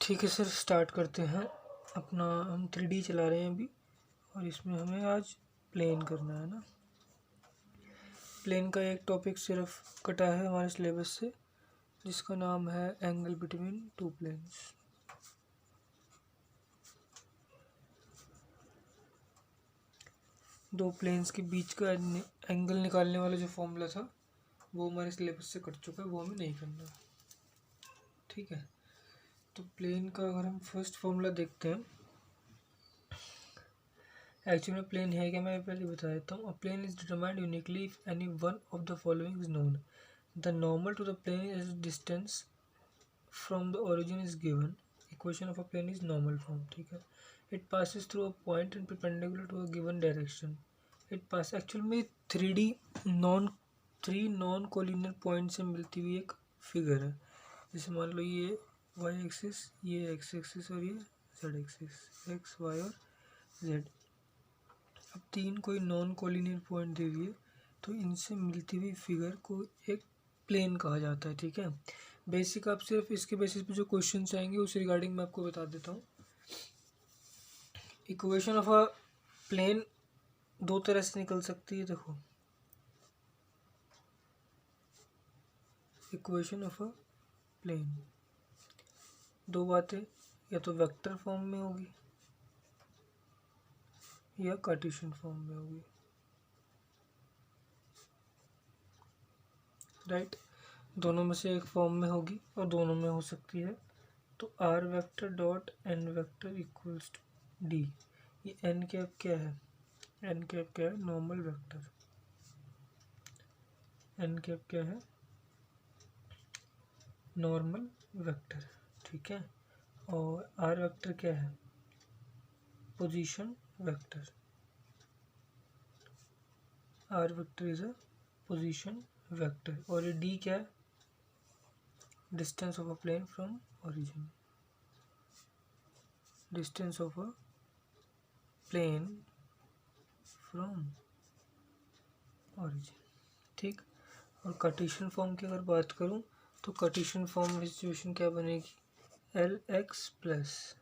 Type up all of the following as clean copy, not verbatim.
ठीक है sir, start करते हैं अपना। हम 3D चला रहे हैं अभी, और इसमें हमें आज प्लेन करना है ना। प्लेन का एक टॉपिक सिर्फ कटा है हमारे सिलेबस से, जिसका नाम है एंगल बिटवीन टू प्लेन्स। दो प्लेन्स के बीच का एंगल निकालने वाला जो फॉर्मूला था वो हमारे सिलेबस से कट चुका है, वो हमें नहीं करना। ठीक है, तो प्लेन का अगर हम फर्स्ट फॉर्मूला देखते हैं, एक्चुअली में प्लेन है क्या मैं पहले बता देता हूँ। A plane is determined uniquely if any one of the following is known. The normal to the plane is distance from the origin is given. Equation of a plane is normal form. ठीक है, it passes through a point and perpendicular to a given direction. It pass actual में three non collinear point से मिलती हुई एक figure है। जैसे मान लो ये वाई एक्सिस, ये एक्स एक्सिस और ये जेड एक्सिस, एक्स वाई और जेड। अब तीन कोई नॉन कोलिनियर पॉइंट दे दिए तो इनसे मिलती हुई फिगर को एक प्लेन कहा जाता है। ठीक है, बेसिक आप सिर्फ इसके बेसिस पे जो क्वेश्चंस आएंगे उस रिगार्डिंग मैं आपको बता देता हूँ। इक्वेशन ऑफ अ प्लेन दो तरह से निकल सकती है। देखो, इक्वेशन ऑफ अ प्लेन दो बातें, या तो वेक्टर फॉर्म में होगी या कार्टेशियन फॉर्म में होगी। राइट, दोनों में से एक फॉर्म में होगी और दोनों में हो सकती है। तो r vector dot n vector equals to d. ये एन कैप क्या है? एन कैप क्या है? Normal vector. एन कैप क्या है? Normal vector. ठीक है, और आर वेक्टर क्या है? Position vector. R vector is a position vector. और ये डी क्या है? Distance of a plane from origin. Distance of a plane from origin. ठीक, और कार्टेशियन फॉर्म की अगर बात करूं तो कार्टेशियन फॉर्म में सिचुएशन क्या बनेगी? L x plus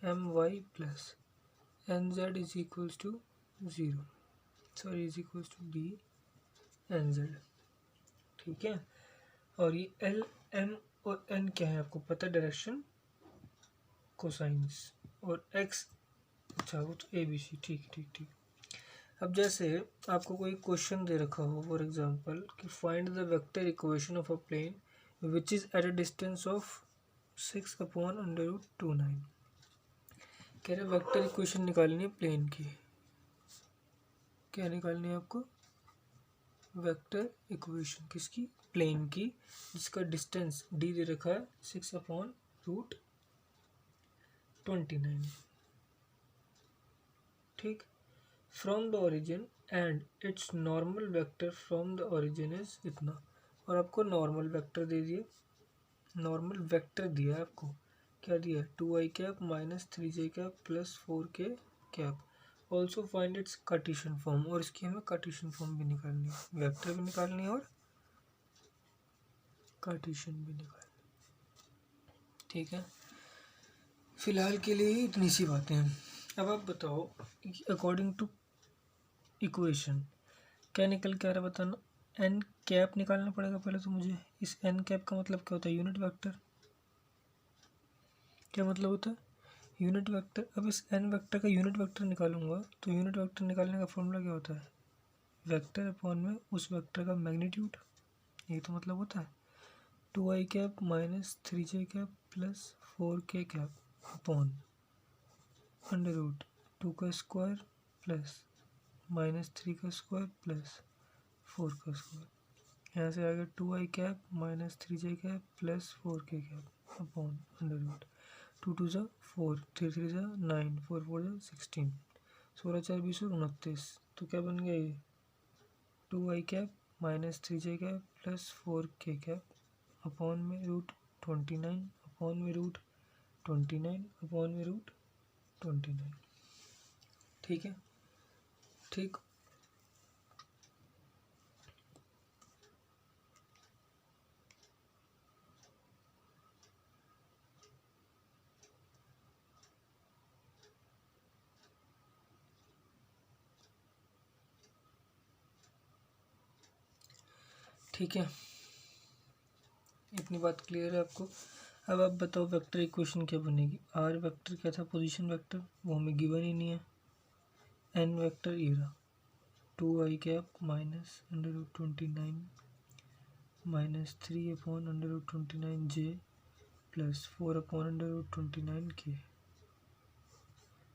m y plus n z is equals to zero, sorry is equals to d n z. ठीक है, और ये एल एम और एन क्या है आपको पता है? डायरेक्शन, कोसाइंस, और एक्स, अच्छा वो तो ए बी सी। ठीक ठीक ठीक। अब जैसे आपको कोई क्वेश्चन दे रखा हो, फॉर एग्जांपल कि find the vector equation of a plane which is at a distance of 6/√29। कह रहे वेक्टर इक्वेशन निकालनी है प्लेन की। क्या निकालनी है आपको? वेक्टर इक्वेशन किसकी? प्लेन की, जिसका डिस्टेंस डी दे रखा है 6/√29। ठीक, from the origin and it's normal vector from the origin is इतना। और आपको नॉर्मल वेक्टर दे दिए, नॉर्मल वेक्टर दिया है आपको। क्या दिया है? 2i cap minus 3j cap plus 4k cap. Also find its Cartesian form. और इसकी हमें कार्टेशियन फॉर्म भी निकालनी है, वेक्टर भी निकालनी है और कार्टेशियन भी निकालनी। ठीक है, फिलहाल के लिए इतनी सी बातें हैं। अब आप बताओ, अकॉर्डिंग टू इक्वेशन क्या निकल के आ रहा है बताना। एन कैप निकालना पड़ेगा पहले तो मुझे। इस एन कैप का मतलब क्या होता है? Unit vector. क्या मतलब होता है? Unit vector. अब इस एन वेक्टर का यूनिट वेक्टर निकालूंगा तो यूनिट वेक्टर निकालने का फॉर्मूला क्या होता है? वेक्टर अपॉन में उस वेक्टर का मैग्नीट्यूड। यही तो मतलब होता है। 2i cap minus 3j cap plus 4k cap upon √2 का स्क्वायर प्लस माइनस 3 का स्क्वायर प्लस 4 का स्क्वायर। यहाँ से आ गया 2i cap minus 3j cap plus 4k cap upon √2 2 ज़ा 4, 3 3 ज़ा 9, 4 4 ज़ा 16, 16 4 20 और 29। तो क्या बन गया ये? 2i cap minus 3j cap plus 4k cap upon में √29 अपॉन में √29 अपॉन में √29। ठीक है, ठीक। ठीक है, इतनी बात क्लियर है आपको। अब आप बताओ वेक्टर इक्वेशन क्या बनेगी। आर वेक्टर क्या था, पोजीशन वेक्टर, वो हमें गिवन ही नहीं है। एन वेक्टर ये रहा 2i minus √29 minus 3/√29 j plus 4/√29 k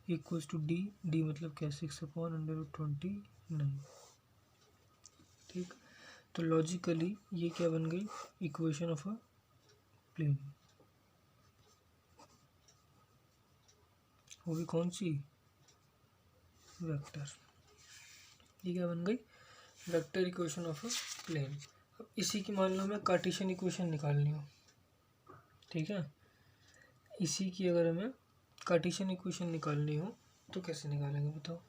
equals to d. D मतलब क्या, 6/√29। ठीक, तो लॉजिकली ये क्या बन गई, इक्वेशन ऑफ अ प्लेन। वो भी कौन सी, वेक्टर। ये क्या बन गई, vector equation of a plane. अब इसी की मान लो हमें कार्टेशियन इक्वेशन निकालनी हो, ठीक है, इसी की अगर हमें कार्टेशियन इक्वेशन निकालनी हो तो कैसे निकालेंगे बताओ।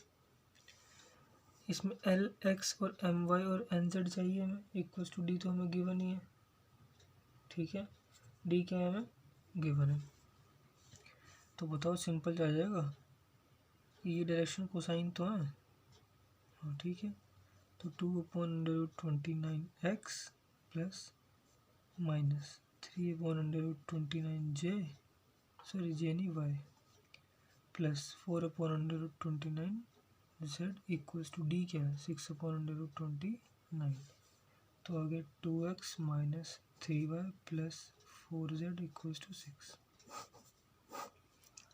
इसमें एल एक्स और एम वाई और एन जेड चाहिए हमें, इक्वल्स टू डी तो हमें गिवन ही है, ठीक है, डी क्या है हमें गिवन है। तो बताओ सिंपल आ जाएगा, ये डायरेक्शन कोसाइन तो है, हाँ ठीक है, तो 2/√29x plus minus 3/√29j, sorry j नहीं y, plus 4/√29z equals to d क्या है 6/√29। तो आगे 2x minus 3y plus 4z equals to 6।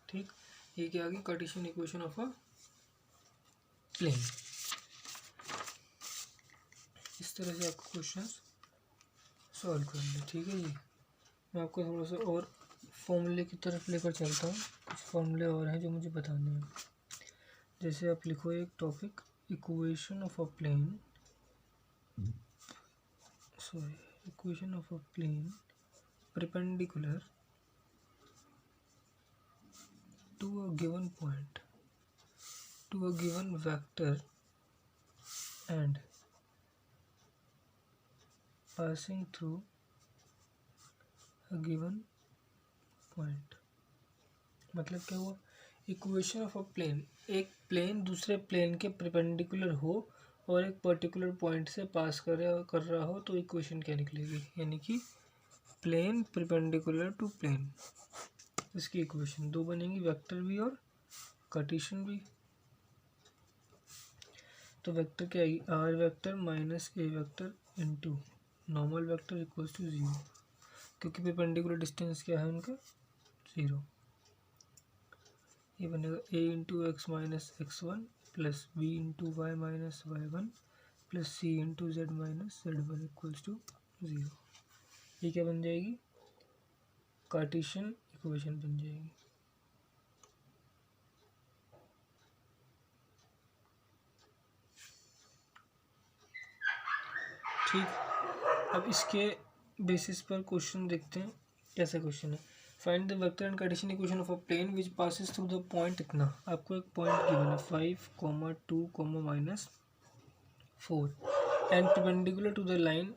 ठीक, ये क्या आ गई, Cartesian equation of a plane. इस तरह से आपको क्वेश्चन सॉल्व करना है, ठीक है जी। मैं आपको थोड़ा सा और फॉर्मूले की तरफ लेकर चलता हूँ, कुछ फॉर्मूले और हैं जो मुझे बताने हैं। जैसे आप लिखो एक topic, equation of a plane, sorry equation of a plane perpendicular to a given point to a given vector and passing through a given point। मतलब क्या हुआ, इक्वेशन ऑफ अ प्लेन, एक प्लेन दूसरे प्लेन के परपेंडिकुलर हो और एक पर्टिकुलर पॉइंट से पास कर रहा हो तो इक्वेशन क्या निकलेगी, यानी कि प्लेन परपेंडिकुलर टू प्लेन, इसकी इक्वेशन दो बनेंगी, वेक्टर भी और कार्टेशियन भी। तो वेक्टर क्या आएगी, r vector minus A vector into normal vector equals to 0, क्योंकि परपेंडिकुलर डिस्टेंस क्या है उनका 0। ये बनेगा a into x minus x1 plus b into y minus y1 plus c into z minus z1 equals to 0। ये क्या बन जाएगी, कार्टेशियन इक्वेशन बन जाएगी। ठीक, अब इसके बेसिस पर क्वेश्चन देखते हैं, कैसा क्वेश्चन है। Find the vector and Cartesian equation of a plane which passes through the point, इतना आपको एक पॉइंट गिवन है 5, 2, -4 and perpendicular to the line,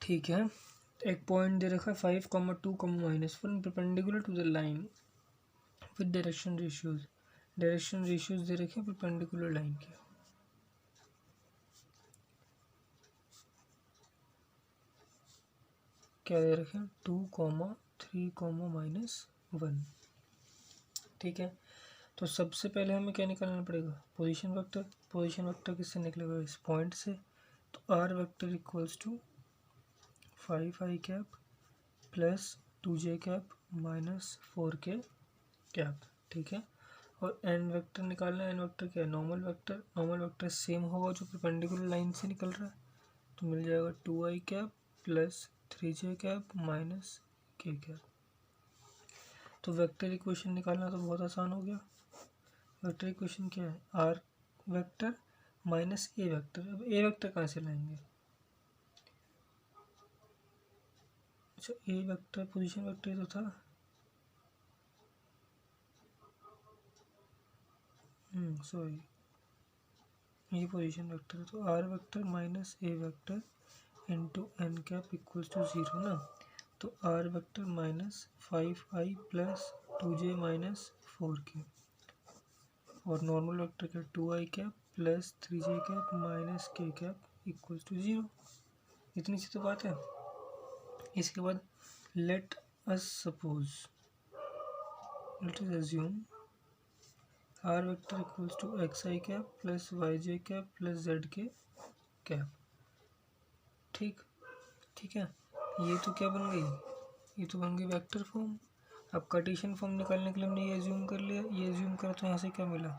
ठीक है, एक पॉइंट दे रखा है 5, 2, -4 perpendicular to the line with direction ratios. Direction ratios दे रखे हैं परपेंडिकुलर लाइन के, क्या दे रखे हैं 2, 3, -1। ठीक है, तो सबसे पहले हमें क्या निकालना पड़ेगा, पोजीशन वेक्टर। पोजीशन वेक्टर किससे निकलेगा, इस पॉइंट से। तो r vector equals to 5i plus 2j minus 4k। ठीक है, और एन वेक्टर निकालना है। एन वेक्टर क्या है, normal vector. Normal vector same होगा जो परपेंडिकुलर लाइन से निकल रहा है, तो मिल जाएगा 2i plus 3j minus k। तो वेक्टर इक्वेशन निकालना तो बहुत आसान हो गया। वेक्टर इक्वेशन क्या है, आर वेक्टर माइनस ए वेक्टर। अब ए वेक्टर कहाँ से लाएंगे, अच्छा ए वेक्टर पोजीशन वेक्टर तो था, सॉरी ये पोजीशन वेक्टर है। तो r vector minus A vector into n equals to 0 ना। तो r vector minus 5i plus 2j minus 4k और नॉर्मल वेक्टर का 2i cap plus 3j cap minus k cap equals to 0। इतनी सी तो बात है। इसके बाद let us assume r vector equals to xi cap plus yj cap plus zk cap. ठीक है, ये तो क्या बन गई, ये तो बन गई वेक्टर फॉर्म। अब कार्टेशियन फॉर्म निकालने के लिए हमने ये एज्यूम कर लिया, ये एज्यूम करा तो यहाँ से क्या मिला,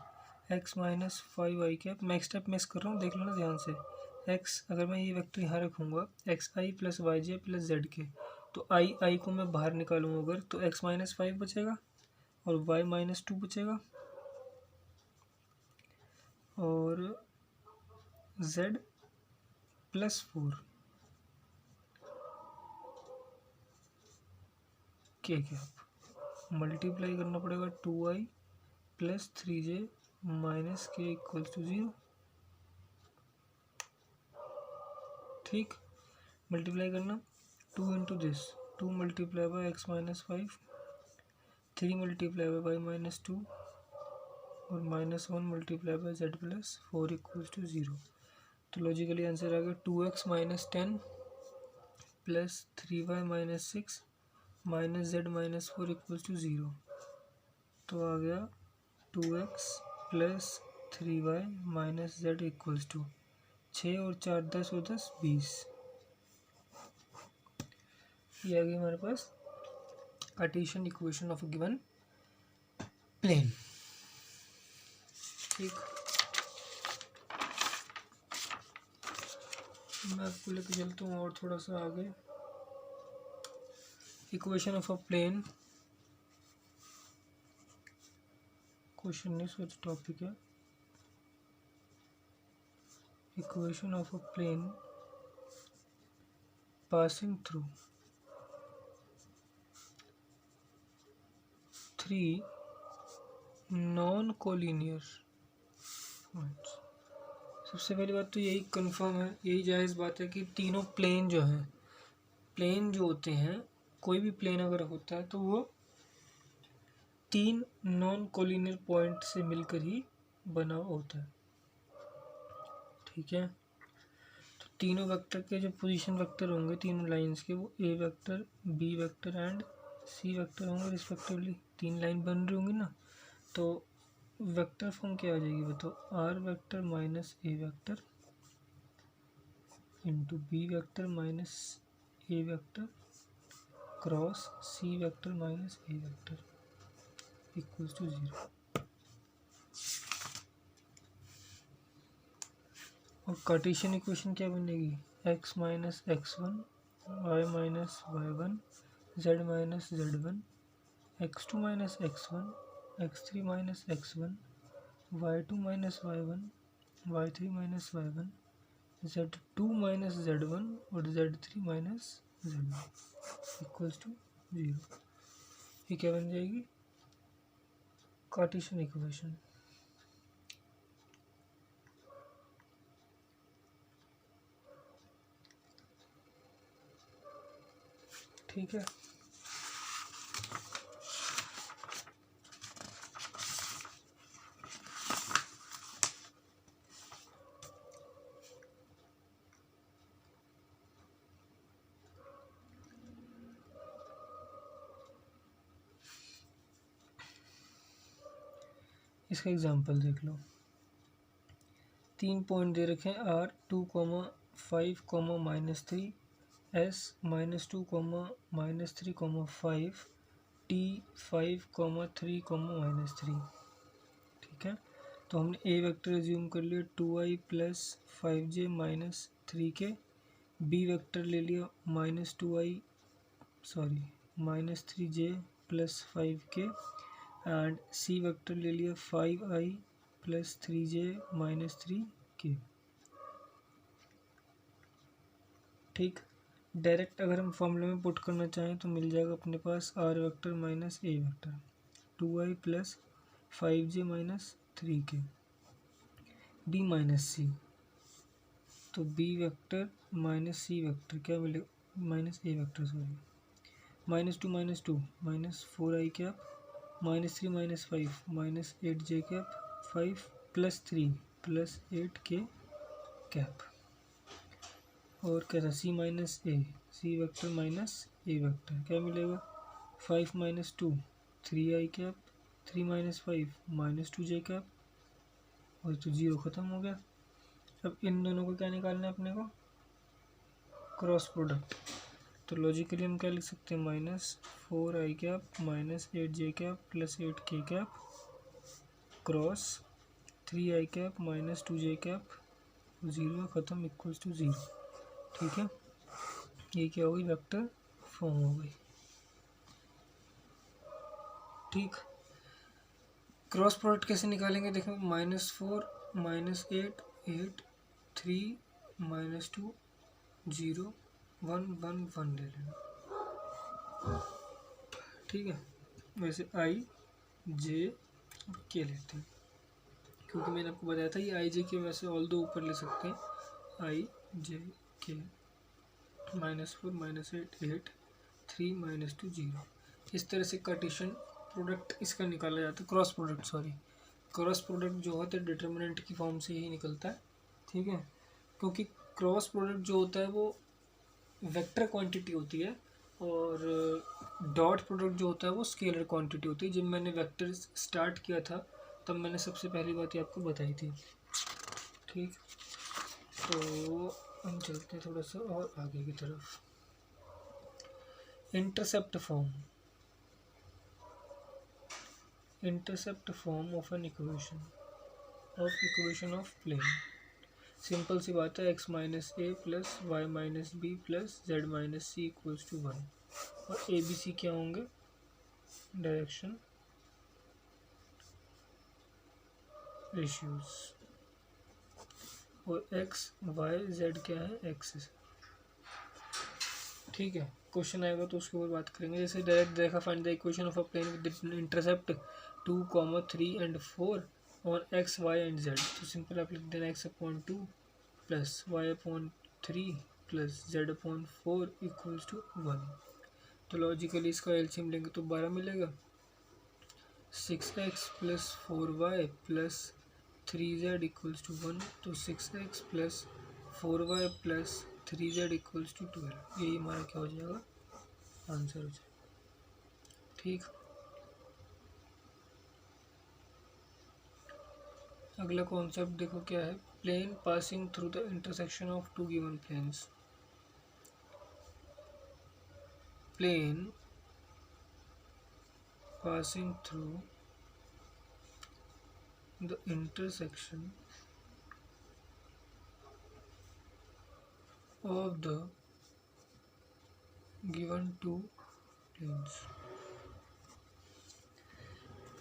x माइनस 5i कैप। मैं एक स्टेप मिस कर रहा हूँ, देख लेना ध्यान से। x अगर मैं ये वेक्टर यहाँ रखूँगा xi plus yj plus zk, तो i को मैं बाहर निकालूँ अगर, तो x माइनस 5 बचेगा और y माइनस 2 बचेगा और z plus 4 k cap. Multiply करना पड़ेगा 2i plus 3j minus k equals to 0। ठीक, मल्टीप्लाई करना 2 into this, 2 multiply by x minus 5, 3 multiply by y minus 2 और minus 1 multiply by z plus 4 equals to 0। तो logically answer आ गया 2x minus 10 plus 3y minus 6 minus z minus 4 equals to 0। तो आ गया 2x plus 3y minus z equals to 6 और 4 10 और 10 20। ये आ गई हमारे पास Cartesian equation of a given plane. ठीक, मैं आपको लेके चलता हूँ और थोड़ा सा आगे। Equation of a plane, question नहीं सोच टॉपिक है। Equation of a plane passing through 3 non-collinear points। सबसे पहली बात तो यही कंफर्म है, यही जायज़ बात है कि तीनों प्लेन जो हैं, प्लेन जो होते हैं, कोई भी प्लेन अगर होता है तो वो 3 नॉन कोलिनियर पॉइंट से मिलकर ही बना होता है। ठीक है, तो तीनों वेक्टर के जो पोजीशन वेक्टर होंगे तीनों लाइंस के, वो A vector, B vector and C vector होंगे रिस्पेक्टिवली। 3 लाइन बन रही होंगी ना, तो वेक्टर फॉर्म क्या आ जाएगी बताओ, r vector minus A vector into b vector minus A vector cross c vector minus A vector equals to 0। और कार्टेशियन इक्वेशन क्या बनेगी, x minus x1 y minus y1 z minus z1 x2 minus x1 x3 minus x1 y2 minus y1 y3 minus y1 z2 minus z1 और z3 minus z1 equals to 0। ये क्या बन जाएगी, Cartesian equation. ठीक है, इसका example देख लो। 3 point दे रखे हैं, आर 2,5, -3 एस -2, -3, 5 टी 5, 3, -3। ठीक है, तो हमने ए वेक्टर एज्यूम कर लिया 2i plus 5j minus 3k, B vector ले लिया -3j plus 5k and C vector ले लिया 5i plus 3j minus 3k। ठीक, डायरेक्ट अगर हम फॉर्मूले में पुट करना चाहें तो मिल जाएगा अपने पास आर वेक्टर माइनस ए vector 2i plus 5j minus 3k B minus C, तो B vector minus C vector क्या मिलेगा, माइनस ए vector sorry, -2 -2 -4i cap -3 -5 -8j cap 5 + 3 + 8 k cap. और क्या था, C minus A, C vector minus A vector, क्या मिलेगा 5 - 2 3i cap, 3 - 5 -2j cap, और तो जीरो ख़त्म हो गया। अब इन दोनों को क्या निकालना है अपने को, क्रॉस प्रोडक्ट। तो लॉजिकली हम क्या लिख सकते हैं, -4i cap -8j cap +8k cap cross 3i cap -2j cap, zero ख़त्म इक्वल्स टू ज़ीरो। ठीक है, ये क्या होगी, वेक्टर फॉर्म हो गई। ठीक, क्रॉस प्रोडक्ट कैसे निकालेंगे, देखो -4 -8 8 3 -2 0 1 1 1 ले लेना। ठीक है, वैसे आई जे और के लेते हैं, क्योंकि मैंने आपको बताया था ये आई जे के, वैसे ऑल दो ऊपर ले सकते हैं, आई जे के -4 -8 8 3 -2 0। इस तरह से कार्टेशियन प्रोडक्ट इसका निकाला जाता है, cross product, sorry cross product जो होता है डिटर्मिनेंट की फॉर्म से ही निकलता है। ठीक है, क्योंकि क्रॉस प्रोडक्ट जो होता है वो वेक्टर क्वांटिटी होती है, और डॉट प्रोडक्ट जो होता है वो स्केलर क्वांटिटी होती है। जब मैंने वेक्टर स्टार्ट किया था तब मैंने सबसे पहली बात ये आपको बताई थी। ठीक, तो हम चलते हैं थोड़ा सा और आगे की तरफ। Intercept form, intercept form of an equation of plane. Simple सी बात है, x - a + y - b + z - c = 1। और ए बी सी क्या होंगे, डायरेक्शन रेशियोज, और x y z क्या है, एक्सिस। ठीक है, क्वेश्चन आएगा तो उसके ऊपर बात करेंगे। जैसे डायरेक्ट देखा, find the equation of a plane with intercept 2, 3 and 4 on x y and z। तो सिंपल आप लिख देना x/2 + y/3 + z/4 = 1। तो लॉजिकली इसका एलसीएम लेंगे तो 12 मिलेगा। 6x + 4y + 3z = 1, तो 6x + 4y + 3z = 12। यही हमारा क्या हो जाएगा, आंसर हो जाएगा। ठीक, अगला कॉन्सेप्ट देखो क्या है, plane passing through the intersection of two given planes. Plane passing through the intersection of the given two planes।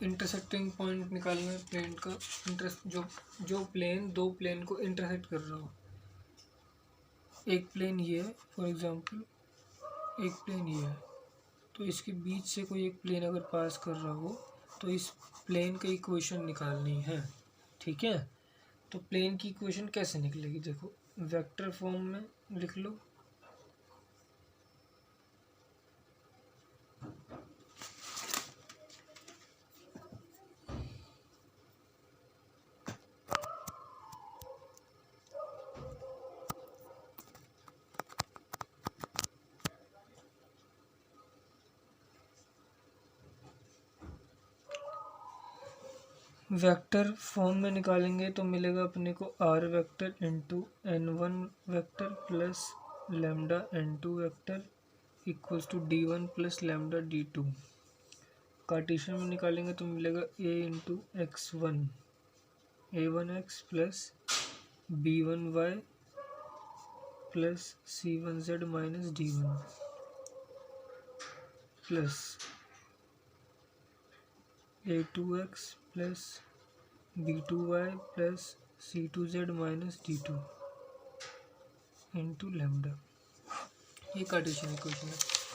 Intersecting point निकालना है प्लेन का, जो प्लेन दो प्लेन को इंटरसेक्ट कर रहा हो। एक प्लेन ये है, फॉर एग्जांपल एक प्लेन ये है, तो इसके बीच से कोई एक प्लेन अगर पास कर रहा हो तो इस प्लेन का इक्वेशन निकालनी है। ठीक है, तो प्लेन की इक्वेशन कैसे निकलेगी, देखो वेक्टर फॉर्म में लिख लो। वेक्टर फॉर्म में निकालेंगे तो मिलेगा अपने को r vector into n1 vector plus lambda n2 vector equals to d1 plus lambda d2। Cartesian में निकालेंगे तो मिलेगा a into x1 a1x plus b1y plus c1z minus d1 plus a2x plus b2y plus c2z minus d2 into lambda. ये Cartesian equation है।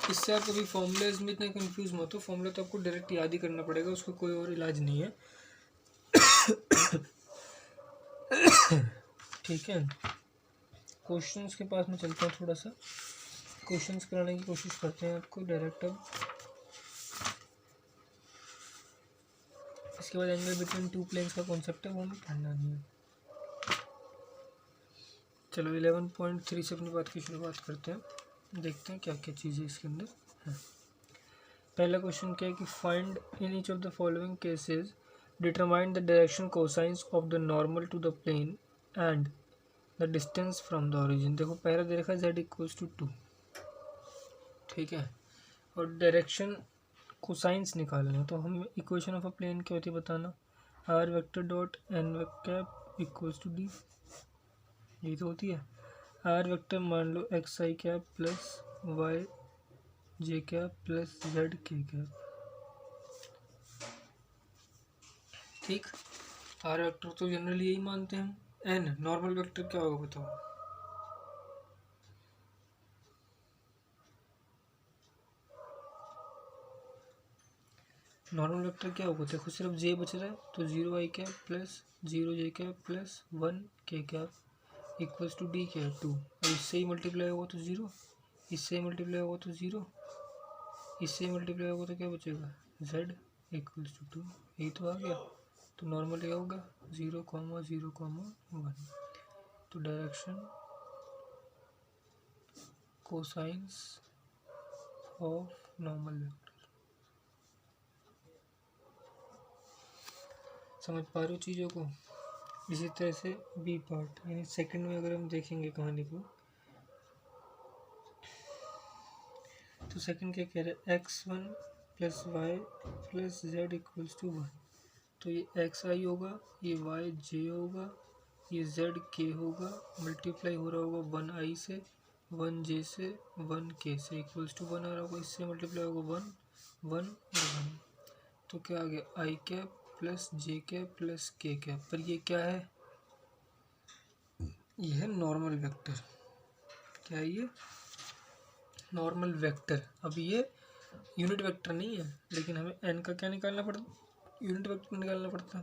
इससे आप कभी formulas में इतने कंफ्यूज मत हो, फॉर्मूला तो आपको डायरेक्ट याद ही करना पड़ेगा, उसका कोई और इलाज नहीं है। ठीक है, क्वेश्चंस के पास में चलता हूँ, थोड़ा सा क्वेश्चंस कराने की कोशिश करते हैं आपको डायरेक्ट। अब इसके बाद एंगल बिटवीन टू प्लेन्स का कॉन्सेप्ट है, वो हमें पढ़ना नहीं है। चलो 11.3 से अपनी बात की शुरुआत करते हैं, देखते हैं क्या क्या चीज़ें इसके अंदर है। पहला क्वेश्चन क्या है कि find in each of the following cases determine the direction cosines of the normal to the plane and the distance from the origin. देखो पहला दे रखा है z इक्वल्स टू 2, ठीक है, और डायरेक्शन कोसाइंस निकालना है, तो हम इक्वेशन ऑफ अ प्लेन क्या होती है बताना, r vector dot n cap equals to d, यही तो होती है। आर वेक्टर मान लो x i cap plus y j cap plus z k cap, ठीक। आर वेक्टर तो जनरली यही मानते हैं। एन नॉर्मल वेक्टर क्या होगा बताओ, नॉर्मल वेक्टर क्या होगा, देखो सिर्फ जे बच रहा है तो 0 i cap plus 0 j cap plus 1 k cap equals to d cap 2, और इससे ही मल्टीप्लाई होगा तो 0, इससे ही मल्टीप्लाई होगा तो 0, इससे ही मल्टीप्लाई होगा तो क्या बचेगा, z इक्वल्स टू 2, यही तो आ गया। तो नॉर्मल क्या होगा 0, 0, 1, तो direction cosines of normal vector. समझ पा रहे हो चीज़ों को। इसी तरह से बी पार्ट यानी सेकंड में अगर हम देखेंगे कहानी को, तो सेकंड क्या कह रहे हैं, x1 plus y plus z equals to 1, तो ये एक्स आई होगा, ये वाई जे होगा, ये जेड के होगा, मल्टीप्लाई हो रहा होगा 1 आई से 1 जे से 1 के से इक्वल्स टू 1 आ रहा होगा, इससे मल्टीप्लाई होगा 1 1 और 1, तो क्या आ गया आई कैप प्लस जे कैप प्लस के कैप, पर ये क्या है, ये है नॉर्मल वेक्टर। क्या है ये, नॉर्मल वेक्टर। अब ये यूनिट वेक्टर नहीं है, लेकिन हमें एन का क्या निकालना पड़ता, यूनिट वेक्टर निकालना पड़ता,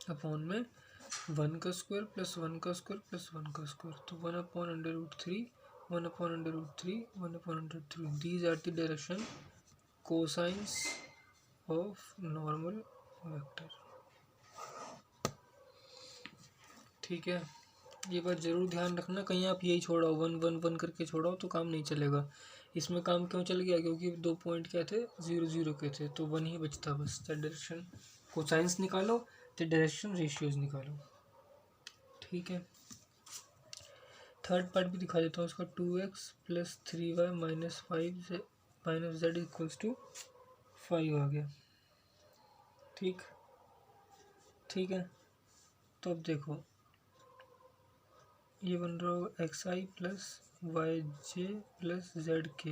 अपॉन में 1 का स्क्वायर प्लस 1 का स्क्वायर प्लस 1 का स्क्वायर, तो 1/√3 1/√3 1/√3, these are the direction cosines of normal vector, ठीक है। ये बात जरूर ध्यान रखना, कहीं आप यही छोड़ाओ 1 1 1 करके छोड़ाओ तो काम नहीं चलेगा। इसमें काम क्यों चल गया, क्योंकि 2 पॉइंट क्या थे 0 0 के थे, तो 1 ही बचता बस। डायरेक्शन कोसाइंस निकालो तो डायरेक्शन रेशियोज निकालो, ठीक है। थर्ड पार्ट भी दिखा देता हूँ उसका, 2x plus 3y minus 5 minus z equals to 5 आ गया, ठीक, ठीक है। तो अब देखो ये बन रहा होगा एक्स आई प्लस वाई जे प्लस जेड के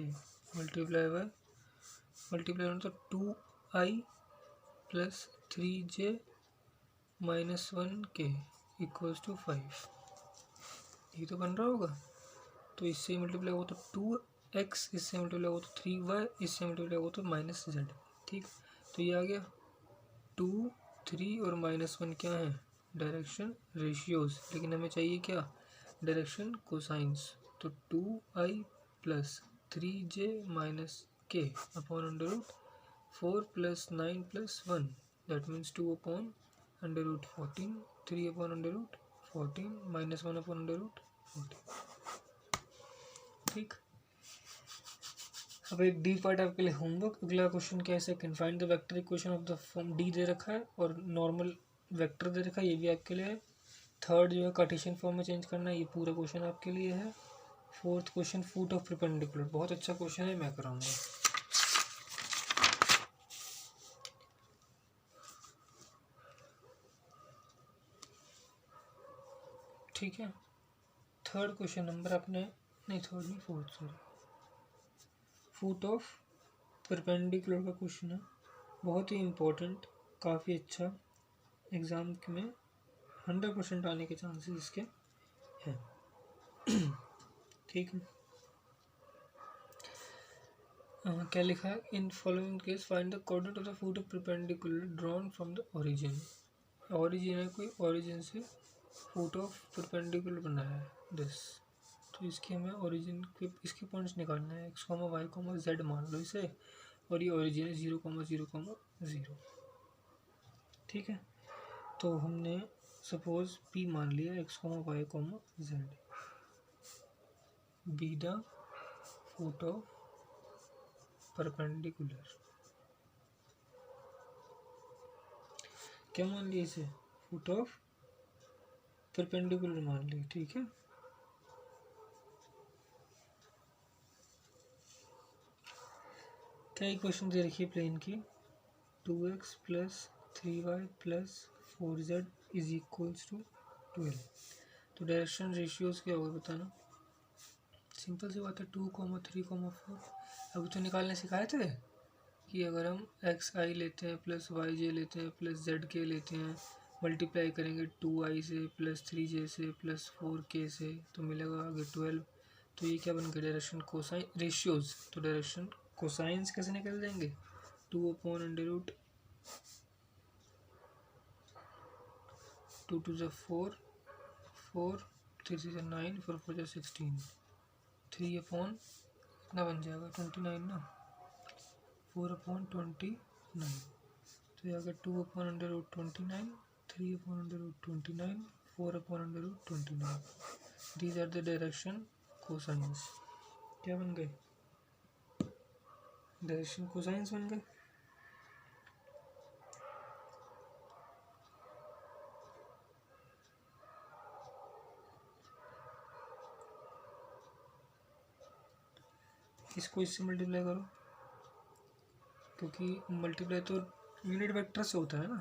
मल्टीप्लाई बाय मल्टीप्लाई होना तो 2i प्लस 3j माइनस 1 के इक्वल्स टू 5, ये तो बन रहा होगा। तो इससे मल्टीप्लाई होगा तो 2x, इससे मल्टीप्लाई होगा तो 3y, इससे मल्टीप्लाई होगा तो माइनस जेड, ठीक। तो ये आ गया 2 3 और माइनस 1 क्या है, डायरेक्शन रेशियोज, लेकिन हमें चाहिए क्या, डायरेक्शन कोसाइंस, तो 2i प्लस 3j माइनस के upon √4 plus 9 plus 1, that means 2/√14, 3/√14 minus 1/√14, ठीक। अब एक डी पार्ट आपके लिए होमवर्क। अगला क्वेश्चन क्या है, second, find the vector equation of the form, D दे रखा है और नॉर्मल वेक्टर दे रखा है, ये भी आपके लिए है। थर्ड जो है कार्टेशियन फॉर्म में चेंज करना है, ये पूरा क्वेश्चन आपके लिए है। Fourth question foot of perpendicular, बहुत अच्छा क्वेश्चन है, मैं कराऊंगा, ठीक है। थर्ड क्वेश्चन नंबर आपने, नहीं थर्ड नहीं fourth, sorry, foot of perpendicular का क्वेश्चन है, बहुत ही इम्पोर्टेंट, काफ़ी अच्छा, एग्ज़ाम में 100% आने के चांसेस इसके हैं, ठीक है। क्या लिखा है, in following case find the coordinate of the foot of perpendicular drawn from the origin, origin है कोई, ओरिजिन से फूट ऑफ परपेंडिकुलर बनाया है दिस, तो इसके हमें ओरिजिन के इसके पॉइंट्स निकालना है, x, y, z मान लो इसे, और ये ओरिजिन है 0,0,0। ठीक है, तो हमने सपोज P मान लिया x, y, z, be the foot of perpendicular. क्या मान लिया इसे? फुट ऑफ परपेंडिकुलर मान लिया। ठीक है, क्या इक्वेशन दे रखी है प्लेन की? 2x plus 3y plus 4z is equals to 12। तो डायरेक्शन रेशियोज क्या होगा बताना? सिंपल सी बात है, 2,3,4। अभी तो निकालने सिखाए थे कि अगर हम xi लेते हैं प्लस yj लेते हैं प्लस zk लेते हैं, मल्टीप्लाई करेंगे 2i से प्लस 3j से प्लस 4k से, तो मिलेगा आगे 12। तो ये क्या बन गया? Direction cosine ratios. तो डायरेक्शन कोसाइंस कैसे निकल जाएंगे? 2/√, 2 to 4, 4, 3 to 9, 4 4 16, 3/, कितना बन जाएगा? 29 ना, 4/29। तो ये आ गया 2/√29, 3/√29, 4/√29। These are the direction cosines. क्या बन गए? डायरेक्शन कोसाइंस बन गए। इसको इससे मल्टीप्लाई करो, क्योंकि मल्टीप्लाई तो यूनिट वेक्टर से होता है ना।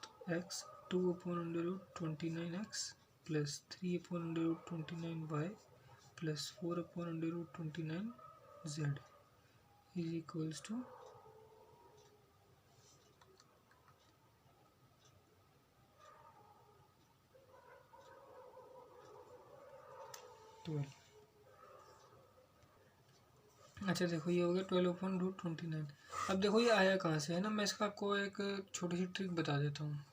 तो x 2/√29x plus 3/√29y plus 4/√29z is equals to 12। अच्छा देखो, ये हो गया 12/√29। अब देखो ये आया कहाँ से है ना, मैं इसका आपको एक छोटी सी ट्रिक बता देता हूँ।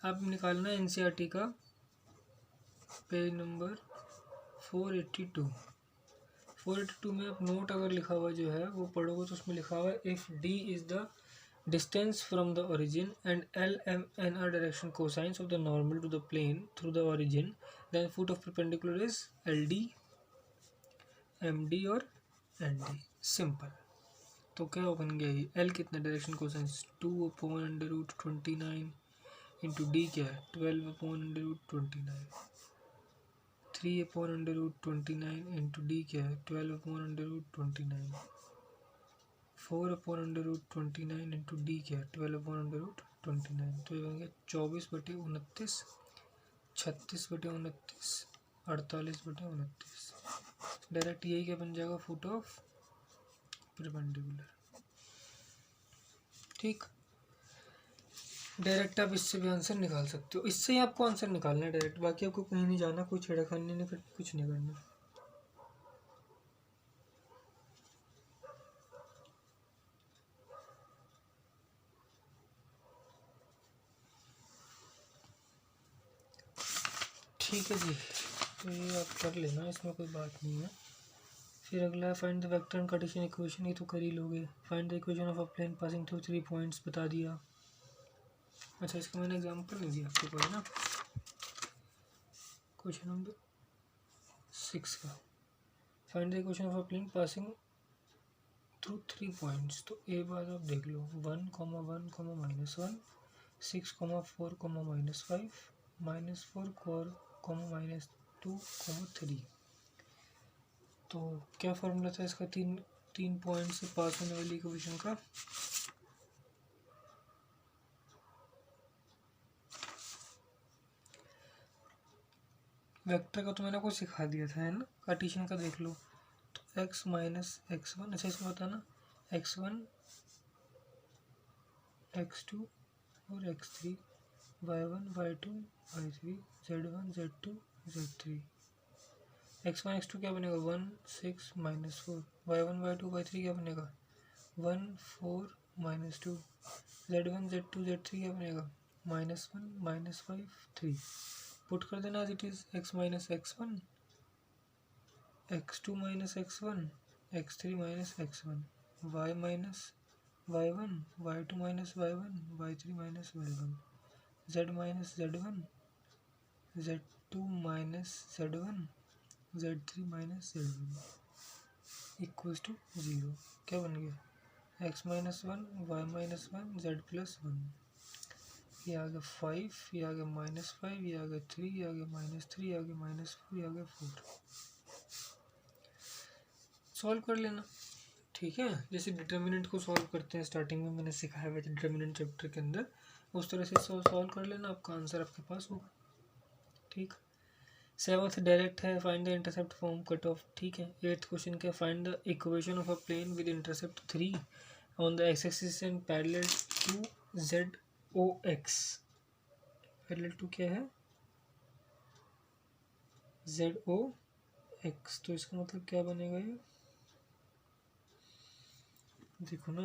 अब निकालना एनसीईआरटी का पेज नंबर 482। 482 में आप नोट अगर लिखा हुआ जो है वो पढ़ोगे तो उसमें लिखा हुआ है if D is the distance from the origin and L, M, N are direction cosines of the normal to the plane through the origin, then foot of perpendicular is LD, MD और ND। Simple. तो क्या बन गया ये? L कितना direction cosines? 2/√29 into D क्या है? 12/√29। 3/√29 into D क्या है? 12/√29। 4/√29 इंटू डी क्या है? 12/√29। तो ये बन गया 24/29, 36/29, 48/29। डायरेक्ट यही क्या बन जाएगा? Foot of perpendicular. ठीक, डायरेक्ट आप इससे भी आंसर निकाल सकते हो। इससे ही आपको आंसर निकालना है डायरेक्ट, बाकी आपको कहीं नहीं जाना, कोई छेड़खानी नहीं करनी, कुछ नहीं करना। ठीक है जी, तो ये आप कर लेना, इसमें कोई बात नहीं है। फिर अगला find the vector and Cartesian equation, ये तो कर ही लोगे। Find the equation of a plane passing through 3 points बता दिया। अच्छा, इसका मैंने एग्जांपल नहीं दिया आपको कोई ना। क्वेश्चन नंबर 6 का find the equation of a plane passing through 3 points. तो ए बार आप देख लो, 1, 1, -1, 6, 4, -5, -4, -2, 3। तो क्या फार्मूला था इसका? तीन पॉइंट से पास होने वाली इक्वेशन का? वेक्टर का तो मैंने आपको सिखा दिया था, है ना। कार्टेशियन का देख लो, तो x - x1। अच्छा, इसमें बताना x1, x2 और x3, y1, y2, y3, z1, z2, z3। x1, x2 क्या बनेगा? 1, 6, -4। y1, y2, y3 क्या बनेगा? 1, 4, -2। z1, z2, z3 क्या बनेगा? -1, -5, 3। पुट कर देना as it is. x - x1, x2 - x1, x3 - x1। y minus y1, y2 minus y1, y3 minus y1, z minus z1, z2 minus z1, z3 minus z1 equals to 0। क्या बन गया? x minus 1, y minus 1, z plus 1। ये आ गया 5, ये आ गया -5, ये आ गया 3, ये आ गया -3, ये आ गया -4, ये आ गया 4। सॉल्व कर लेना, ठीक है। जैसे डिटर्मिनेंट को सॉल्व करते हैं स्टार्टिंग में मैंने सिखाया हुआ डिटर्मिनेंट चैप्टर के अंदर, उस तरह से सॉल्व कर लेना, आपका आंसर आपके पास होगा, ठीक। 7th डायरेक्ट है, find the intercept from cut off, ठीक है। 8th क्वेश्चन क्या, find the equation of a plane with intercept 3 on the x axis and parallel to z o x. Parallel to क्या है? Z o x. तो इसका मतलब क्या बनेगा ये, देखो ना,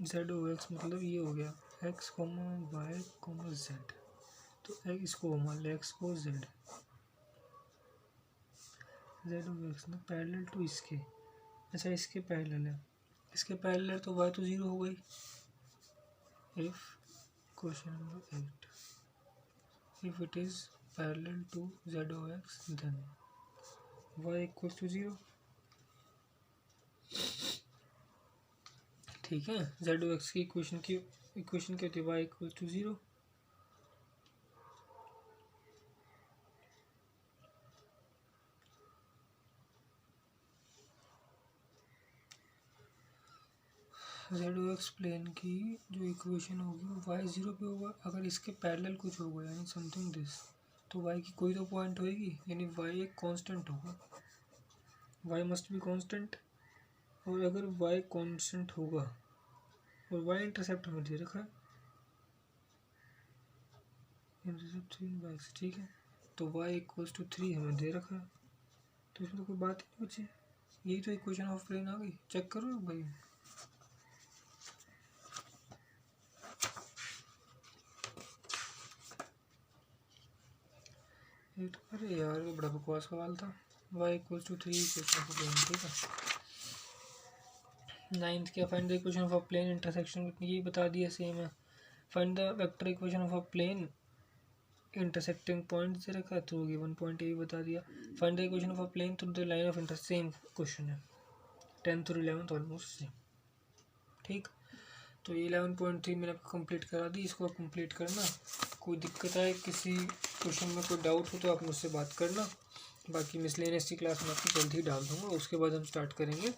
जेड ओ एक्स मतलब ये हो गया x comma y comma z. तो इसको मान ले एक्स को जेड, जेड ओ एक्स ना पैरेलल टू इसके, अच्छा इसके पैरेलल है, इसके पैरेलल तो वाई तो 0 हो गई। If question number 8, if it is parallel to z o x then y equals to 0, ठीक है। जेड ओ एक्स की इक्वेशन क्या होती है? Y equals to 0। Z o x plane की जो इक्वेशन होगी वो वाई 0 पे होगा। अगर इसके पैरेलल कुछ होगा यानी समथिंग दिस, तो वाई की कोई तो पॉइंट होएगी, यानी वाई एक कांस्टेंट होगा, वाई मस्ट बी कांस्टेंट। और अगर वाई कांस्टेंट होगा और वाई इंटरसेप्ट हमें दे रखा है, इंटरसेप्ट 3/x, ठीक है। तो वाई इक्वल्स टू 3 हमें दे रखा है, तो इसमें तो कोई बात ही नहीं बची, यही तो इक्वेशन ऑफ प्लेन आ गई। चेक करो भाई, अरे यार वो बड़ा बकवास सवाल था। y equals to 3 equation of plane, ठीक है। 9th क्या, find the equation of a plane intersection, ये बता दिया सेम है। Find the vector equation of a plane intersecting point दे रखा है, तो गिवन पॉइंट ये बता दिया। Find the equation of a plane through the line of inter, same question है, 10th और 11th ऑलमोस्ट सेम, ठीक। तो ये 11.3 मैंने आपको कंप्लीट करा दी, इसको कंप्लीट करना। कोई दिक्कत आए, किसी क्वेश्चन में कोई डाउट हो तो आप मुझसे बात करना। बाकी मिसलेनियस की क्लास में आपको जल्दी ही डाल दूँगा, उसके बाद हम स्टार्ट करेंगे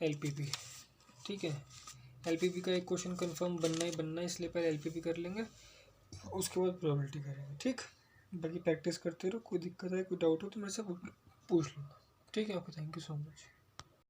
एलपीपी, ठीक है। एलपीपी का एक क्वेश्चन कंफर्म बनना ही बनना है, इसलिए पहले एलपीपी कर लेंगे, उसके बाद प्रोबेबिलिटी करेंगे, ठीक। बाकी प्रैक्टिस करते रहो, कोई दिक्कत आए कोई डाउट हो तो मेरे से पूछ लो, ठीक है। आपको थैंक यू सो मच।